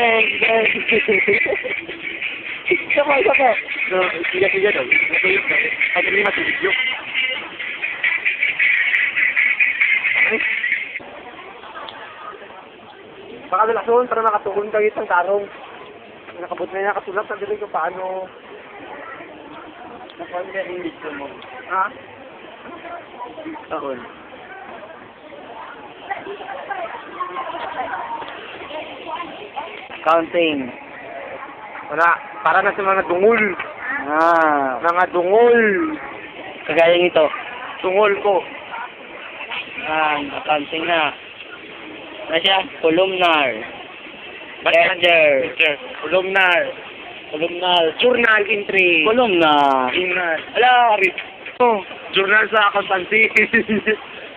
Bang! Bang! Sama, sama. So, siya daw. Pag hindi matibigyo. Baka lason para makatuhon kayo isang tarong. Nakabot na niya kasulat na din kung paano. Nakuha niya yung video mo. Ha? Tahon. Counting. Wala. Para na sa mga dungol. Mga dungol. Kagaya nito. Dungol ko. Counting na. Ano siya? Columnar. Ledger. Columnar. Columnar. Journal entry. Columnar. Journal. Ala, Journal sa accountancy.